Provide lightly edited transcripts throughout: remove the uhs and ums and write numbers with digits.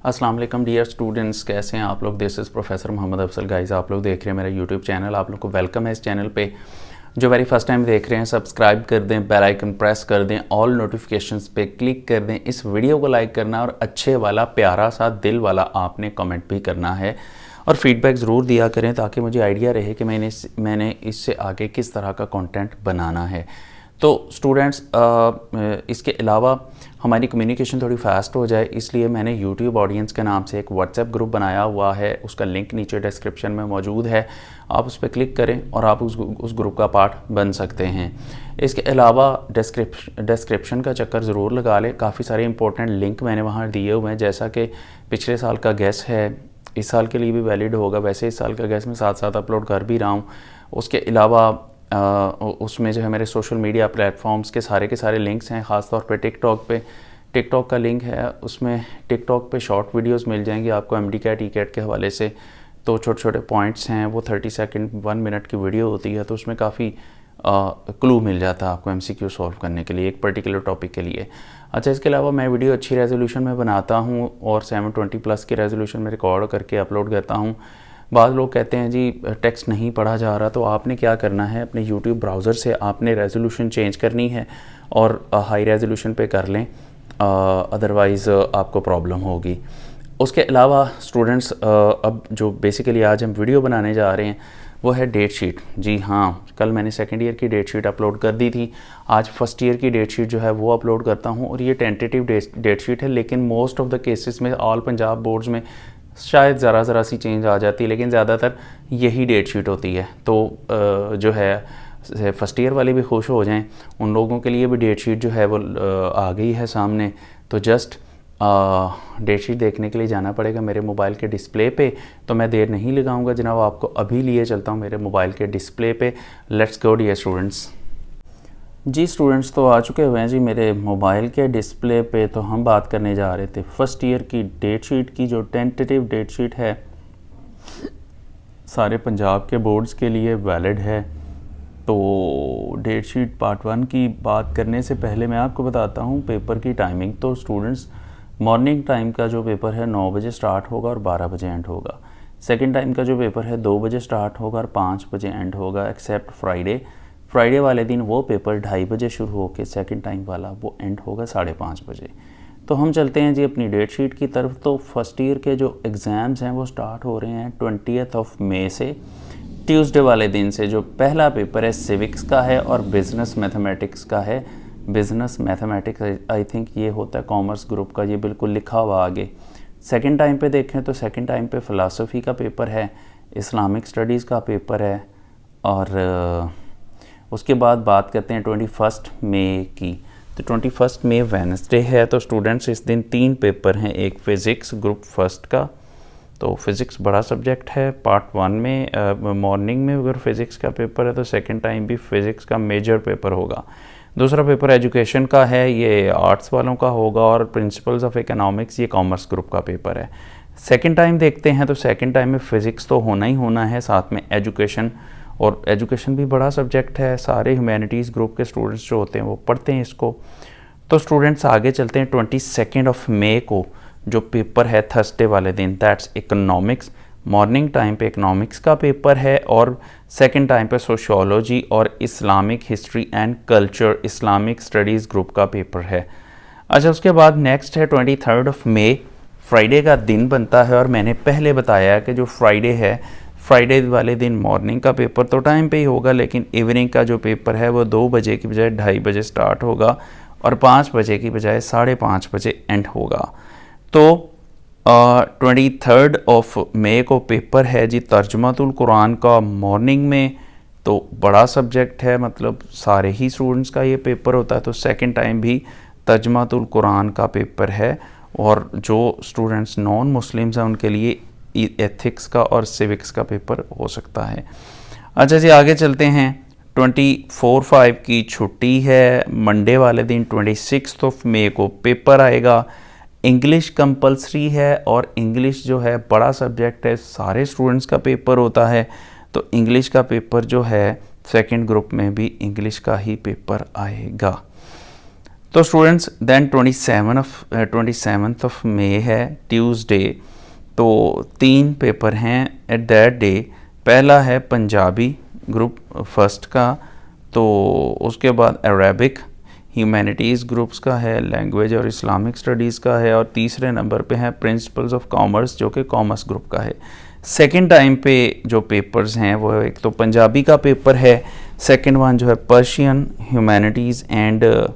अस्सलाम वालेकुम dear students, कैसे हैं आप लोग। This is professor Mohammed Afsal. Guys, आप लोग देख रहे हैं मेरा यूट्यूब चैनल। आप लोग को वेलकम है इस चैनल पे। जो वेरी फर्स्ट टाइम देख रहे हैं, सब्सक्राइब कर दें, बेल आइकन प्रेस कर दें, ऑल नोटिफिकेशंस पे क्लिक कर दें, इस वीडियो को लाइक करना और अच्छे वाला प्यारा सा दिल वाला आपने कमेंट भी करना है और फीडबैक ज़रूर दिया करें ताकि मुझे आइडिया रहे कि मैंने इससे आगे किस तरह का कंटेंट बनाना है। तो स्टूडेंट्स, इसके अलावा हमारी कम्युनिकेशन थोड़ी फास्ट हो जाए इसलिए मैंने यूट्यूब ऑडियंस के नाम से एक व्हाट्सएप ग्रुप बनाया हुआ है। उसका लिंक नीचे डिस्क्रिप्शन में मौजूद है, आप उस पर क्लिक करें और आप उस ग्रुप का पार्ट बन सकते हैं। इसके अलावा डिस्क्रिप्शन का चक्कर ज़रूर लगा लें, काफ़ी सारे इंपॉर्टेंट लिंक मैंने वहाँ दिए हुए हैं। जैसा कि पिछले साल का गैस है, इस साल के लिए भी वैलिड होगा। वैसे इस साल का गैस मैं साथ साथ अपलोड कर भी रहा हूँ। उसके अलावा उसमें जो है मेरे सोशल मीडिया प्लेटफॉर्म्स के सारे लिंक्स हैं। ख़ास तौर पे टिकटॉक का लिंक है, उसमें टिकटॉक पे शॉर्ट वीडियोस मिल जाएंगी आपको MD-CAT E-CAT के हवाले से। तो छोटे छोटे पॉइंट्स हैं, वो 30 सेकंड 1 मिनट की वीडियो होती है, तो उसमें काफ़ी क्लू मिल जाता है आपको MCQ सॉल्व करने के लिए एक पर्टिकुलर टॉपिक के लिए। अच्छा, इसके अलावा मैं वीडियो अच्छी रेजोल्यूशन में बनाता हूँ और 720+ की रेजोल्यूशन में रिकॉर्ड करके अपलोड करता हूँ। बाद लोग कहते हैं जी टेक्स्ट नहीं पढ़ा जा रहा, तो आपने क्या करना है, अपने यूट्यूब ब्राउज़र से आपने रेजोल्यूशन चेंज करनी है और हाई रेजोल्यूशन पे कर लें, अदरवाइज़ आपको प्रॉब्लम होगी। उसके अलावा स्टूडेंट्स, अब जो बेसिकली आज हम वीडियो बनाने जा रहे हैं वो है डेट शीट। जी हाँ, कल मैंने सेकेंड ईयर की डेट शीट अपलोड कर दी थी, आज फर्स्ट ईयर की डेट शीट जो है वो अपलोड करता हूँ। और ये टेंटेटिव डेट शीट है, लेकिन मोस्ट ऑफ द केसेस में ऑल पंजाब बोर्ड्स में शायद ज़रा सी चेंज आ जाती है, लेकिन ज़्यादातर यही डेट शीट होती है। तो जो है फर्स्ट ईयर वाले भी खुश हो जाएं, उन लोगों के लिए भी डेट शीट जो है वो आ गई है सामने। तो जस्ट डेट शीट देखने के लिए जाना पड़ेगा मेरे मोबाइल के डिस्प्ले पे। तो मैं देर नहीं लगाऊंगा जनाब, आपको अभी लिए चलता हूँ मेरे मोबाइल के डिस्प्ले पे। Let's go dear students. जी स्टूडेंट्स, तो आ चुके हुए हैं जी मेरे मोबाइल के डिस्प्ले पे। तो हम बात करने जा रहे थे फर्स्ट ईयर की डेट शीट की, जो टेंटेटिव डेट शीट है सारे पंजाब के बोर्ड्स के लिए वैलिड है। तो डेट शीट पार्ट 1 की बात करने से पहले मैं आपको बताता हूँ पेपर की टाइमिंग। तो स्टूडेंट्स, मॉर्निंग टाइम का जो पेपर है 9 बजे स्टार्ट होगा और 12 बजे एंड होगा। सेकेंड टाइम का जो पेपर है 2 बजे स्टार्ट होगा और 5 बजे एंड होगा, एक्सेप्ट फ्राइडे वाले दिन वो पेपर 2:30 बजे शुरू होकर सेकंड टाइम वाला वो एंड होगा 5:30 बजे। तो हम चलते हैं जी अपनी डेट शीट की तरफ। तो फर्स्ट ईयर के जो एग्ज़ाम्स हैं वो स्टार्ट हो रहे हैं 20 मई से, ट्यूसडे वाले दिन से। जो पहला पेपर है सिविक्स का है और बिज़नेस मैथमेटिक्स का है। बिज़नेस मैथमेटिक्स आई थिंक ये होता है कॉमर्स ग्रुप का, ये बिल्कुल लिखा हुआ आगे। सेकेंड टाइम पे देखें तो सेकेंड टाइम पे फ़िलासफ़ी का पेपर है, इस्लामिक स्टडीज़ का पेपर है। और उसके बाद बात करते हैं 21 मई की। तो 21 मई वेडनेसडे है। तो स्टूडेंट्स, इस दिन 3 पेपर हैं। एक फ़िज़िक्स ग्रुप फर्स्ट का, तो फ़िज़िक्स बड़ा सब्जेक्ट है। पार्ट 1 में मॉर्निंग में अगर फ़िज़िक्स का पेपर है तो सेकंड टाइम भी फ़िज़िक्स का मेजर पेपर होगा। दूसरा पेपर एजुकेशन का है, ये आर्ट्स वालों का होगा। और प्रिंसिपल्स ऑफ इकोनॉमिक्स, ये कॉमर्स ग्रुप का पेपर है। सेकेंड टाइम देखते हैं तो सेकेंड टाइम में फ़िज़िक्स तो होना ही होना है, साथ में एजुकेशन। और एजुकेशन भी बड़ा सब्जेक्ट है, सारे ह्यूमैनिटीज़ ग्रुप के स्टूडेंट्स जो होते हैं वो पढ़ते हैं इसको। तो स्टूडेंट्स आगे चलते हैं 22 मई को जो पेपर है थर्सडे वाले दिन, दैट्स इकोनॉमिक्स। मॉर्निंग टाइम पे इकोनॉमिक्स का पेपर है और सेकंड टाइम पे सोशियोलॉजी और Islamic history and culture, Islamic studies group का पेपर है। अच्छा, उसके बाद नेक्स्ट है 23 मई, फ्राइडे का दिन बनता है। और मैंने पहले बताया कि जो फ्राइडे वाले दिन मॉर्निंग का पेपर तो टाइम पे ही होगा, लेकिन इवनिंग का जो पेपर है वो 2 बजे की बजाय 2:30 बजे स्टार्ट होगा और 5 बजे की बजाय 5:30 बजे एंड होगा। तो 23 मई को पेपर है जी तर्जुमातुल कुरान का मॉर्निंग में। तो बड़ा सब्जेक्ट है, मतलब सारे ही स्टूडेंट्स का ये पेपर होता है। तो सेकंड टाइम भी तर्जुमातुल कुरान का पेपर है। और जो स्टूडेंट्स नॉन मुस्लिम्स हैं उनके लिए एथिक्स का और सिविक्स का पेपर हो सकता है। अच्छा जी, आगे चलते हैं। 24/5 की छुट्टी है, मंडे वाले दिन 26 मई को पेपर आएगा। इंग्लिश कंपलसरी है और इंग्लिश जो है बड़ा सब्जेक्ट है, सारे स्टूडेंट्स का पेपर होता है। तो इंग्लिश का पेपर जो है सेकंड ग्रुप में भी इंग्लिश का ही पेपर आएगा। तो स्टूडेंट्स देन 27 ऑफ मई है ट्यूसडे, तो 3 पेपर हैं एट दैट डे। पहला है पंजाबी ग्रुप फर्स्ट का, तो उसके बाद अरेबिक, ह्यूमैनिटीज़ ग्रुप्स का है, लैंग्वेज और इस्लामिक स्टडीज़ का है, और तीसरे नंबर पे है प्रिंसिपल्स ऑफ कॉमर्स जो कि कॉमर्स ग्रुप का है। सेकंड टाइम पे जो पेपर्स हैं वो एक तो पंजाबी का पेपर है, सेकंड वन जो है पर्शियन, ह्यूमैनिटीज़ एंड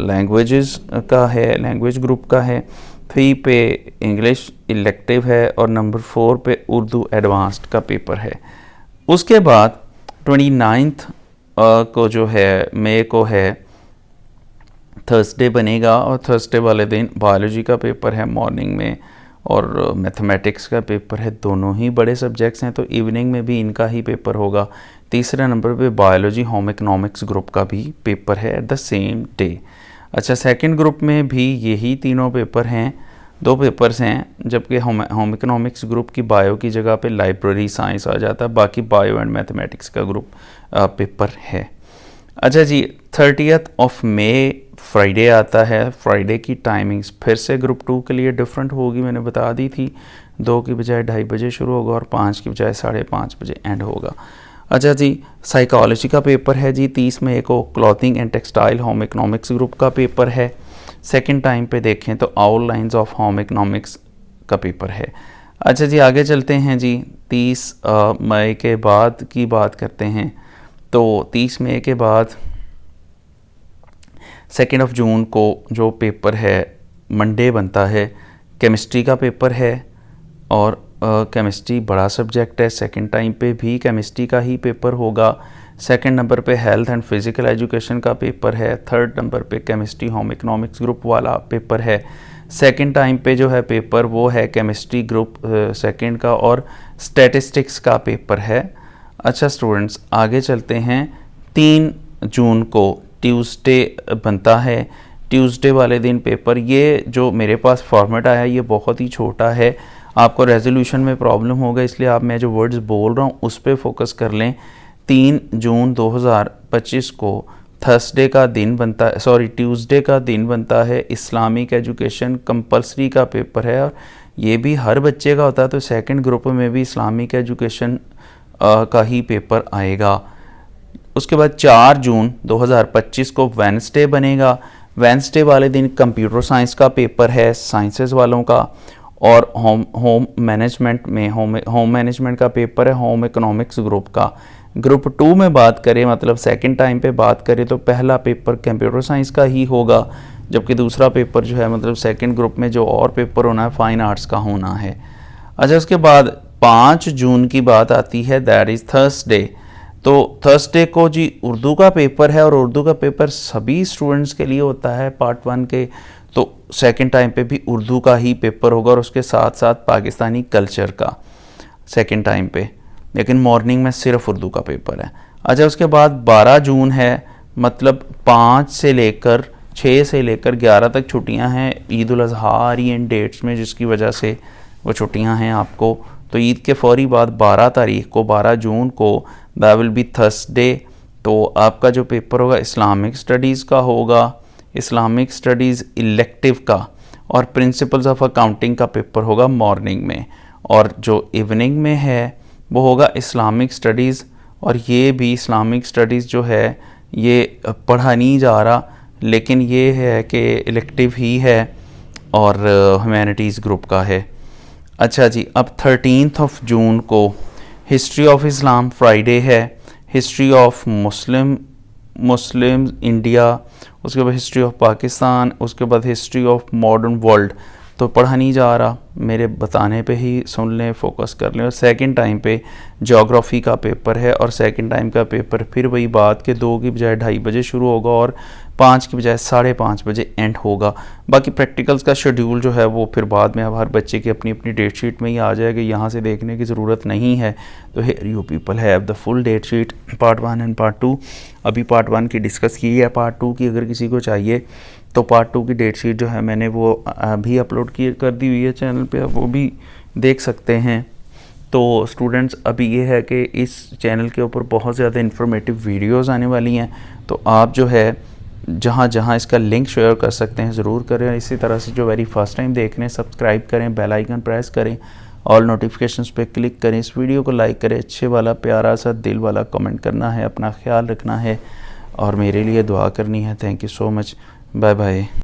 लैंग्वेजेस का है, लैंग्वेज ग्रुप का है। 3 पे इंग्लिश इलेक्टिव है, और नंबर 4 पे उर्दू एडवांस्ड का पेपर है। उसके बाद 29 को जो है मई को है थर्सडे बनेगा, और थर्सडे वाले दिन बायोलॉजी का पेपर है मॉर्निंग में, और मैथमेटिक्स का पेपर है। दोनों ही बड़े सब्जेक्ट्स हैं, तो इवनिंग में भी इनका ही पेपर होगा। तीसरे नंबर पे बायोलॉजी होम इकोनॉमिक्स ग्रुप का भी पेपर है एट द सेम डे। अच्छा, सेकंड ग्रुप में भी यही तीनों पेपर हैं, 2 पेपर्स हैं, जबकि होम इकोनॉमिक्स ग्रुप की बायो की जगह पे लाइब्रेरी साइंस आ जाता है, बाकी बायो एंड मैथमेटिक्स का ग्रुप पेपर है। अच्छा जी, 30 ऑफ मई फ्राइडे आता है। फ्राइडे की टाइमिंग्स फिर से ग्रुप 2 के लिए डिफरेंट होगी, मैंने बता दी थी। 2 की बजाय 2:30 बजे शुरू होगा, और 5 की बजाय 5:30 बजे एंड होगा। अच्छा जी, साइकोलॉजी का पेपर है जी 30 मई को। Clothing and textile home economics group का पेपर है। सेकंड टाइम पे देखें तो all lines of home economics का पेपर है। अच्छा जी, आगे चलते हैं जी। 30 मई के बाद की बात करते हैं, तो 30 मई के बाद 2 जून को जो पेपर है मंडे बनता है, केमिस्ट्री का पेपर है, और केमिस्ट्री बड़ा सब्जेक्ट है। सेकंड टाइम पे भी केमिस्ट्री का ही पेपर होगा। सेकंड नंबर पे हेल्थ एंड फिज़िकल एजुकेशन का पेपर है। थर्ड नंबर पे केमिस्ट्री होम इकोनॉमिक्स ग्रुप वाला पेपर है। सेकंड टाइम पे जो है पेपर वो है केमिस्ट्री ग्रुप सेकंड का, और स्टैटिस्टिक्स का पेपर है। अच्छा स्टूडेंट्स, आगे चलते हैं। 3 जून को ट्यूसडे बनता है। ट्यूसडे वाले दिन पेपर, ये जो मेरे पास फॉर्मेट आया है ये बहुत ही छोटा है, आपको रेजोल्यूशन में प्रॉब्लम होगा, इसलिए आप मैं जो वर्ड्स बोल रहा हूँ उस पर फोकस कर लें। 3 जून 2025 को थर्सडे का दिन बनता है, सॉरी ट्यूसडे का दिन बनता है। इस्लामिक एजुकेशन कंपलसरी का पेपर है, और ये भी हर बच्चे का होता है, तो सेकंड ग्रुप में भी इस्लामिक एजुकेशन का ही पेपर आएगा। उसके बाद 4 जून 2025 को वेडनेसडे बनेगा। वेडनेसडे वाले दिन कंप्यूटर साइंस का पेपर है साइंसेस वालों का, और होम मैनेजमेंट का पेपर है होम इकोनॉमिक्स ग्रुप का। ग्रुप 2 में बात करें, मतलब सेकंड टाइम पे बात करें, तो पहला पेपर कंप्यूटर साइंस का ही होगा, जबकि दूसरा पेपर जो है मतलब सेकंड ग्रुप में जो और पेपर होना है फाइन आर्ट्स का होना है। अच्छा, उसके बाद 5 जून की बात आती है, दैट इज़ थर्सडे। तो थर्सडे को जी उर्दू का पेपर है, और उर्दू का पेपर सभी स्टूडेंट्स के लिए होता है पार्ट 1 के, तो सेकंड टाइम पे भी उर्दू का ही पेपर होगा, और उसके साथ साथ पाकिस्तानी कल्चर का सेकंड टाइम पे, लेकिन मॉर्निंग में सिर्फ उर्दू का पेपर है। अच्छा, उसके बाद 12 जून है, मतलब 5 से लेकर 6 से लेकर 11 तक छुट्टियां हैं। ईद उल अज़हा आ रही है इन डेट्स में, जिसकी वजह से वो छुट्टियां हैं आपको। तो ईद के फौरी बाद 12 तारीख को, 12 जून को, दैट विल बी थर्सडे। तो आपका जो पेपर होगा इस्लामिक स्टडीज़ का होगा, इस्लामिक स्टडीज़ इलेक्टिव का, और प्रिंसिपल्स ऑफ अकाउंटिंग का पेपर होगा मॉर्निंग में, और जो इवनिंग में है वो होगा इस्लामिक स्टडीज़। और ये भी इस्लामिक स्टडीज़ जो है ये पढ़ा नहीं जा रहा, लेकिन ये है कि इलेक्टिव ही है, और ह्यूमैनिटीज़ ग्रुप का है। अच्छा जी, अब 13 जून को हिस्ट्री ऑफ इस्लाम फ्राइडे है, हिस्ट्री ऑफ मुस्लिम इंडिया, उसके बाद हिस्ट्री ऑफ पाकिस्तान, उसके बाद हिस्ट्री ऑफ मॉडर्न वर्ल्ड। तो पढ़ा नहीं जा रहा, मेरे बताने पे ही सुन लें, फोकस कर लें। और सेकंड टाइम पे ज्योग्राफी का पेपर है, और सेकंड टाइम का पेपर फिर वही बात के 2 की बजाय 2:30 बजे शुरू होगा, और 5 की बजाय 5:30 बजे एंड होगा। बाकी प्रैक्टिकल्स का शेड्यूल जो है वो फिर बाद में अब हर बच्चे की अपनी अपनी डेट शीट में ही आ जाएगा, यहाँ से देखने की ज़रूरत नहीं है। तो here you people have the full date sheet, part 1 and part 2। अभी पार्ट 1 की डिस्कस की है, पार्ट 2 की अगर किसी को चाहिए तो पार्ट 2 की डेट शीट जो है मैंने वो अभी अपलोड कर दी हुई है चैनल पे, वो भी देख सकते हैं। तो स्टूडेंट्स, अभी ये है कि इस चैनल के ऊपर बहुत ज़्यादा इन्फॉर्मेटिव वीडियोस आने वाली हैं, तो आप जो है जहाँ जहाँ इसका लिंक शेयर कर सकते हैं ज़रूर करें। इसी तरह से जो वेरी फर्स्ट टाइम देख रहे हैं सब्सक्राइब करें, बेल आइकन प्रेस करें, ऑल नोटिफिकेशंस पे क्लिक करें, इस वीडियो को लाइक करें, अच्छे वाला प्यारा सा दिल वाला कमेंट करना है, अपना ख्याल रखना है और मेरे लिए दुआ करनी है। Thank you so much, bye bye.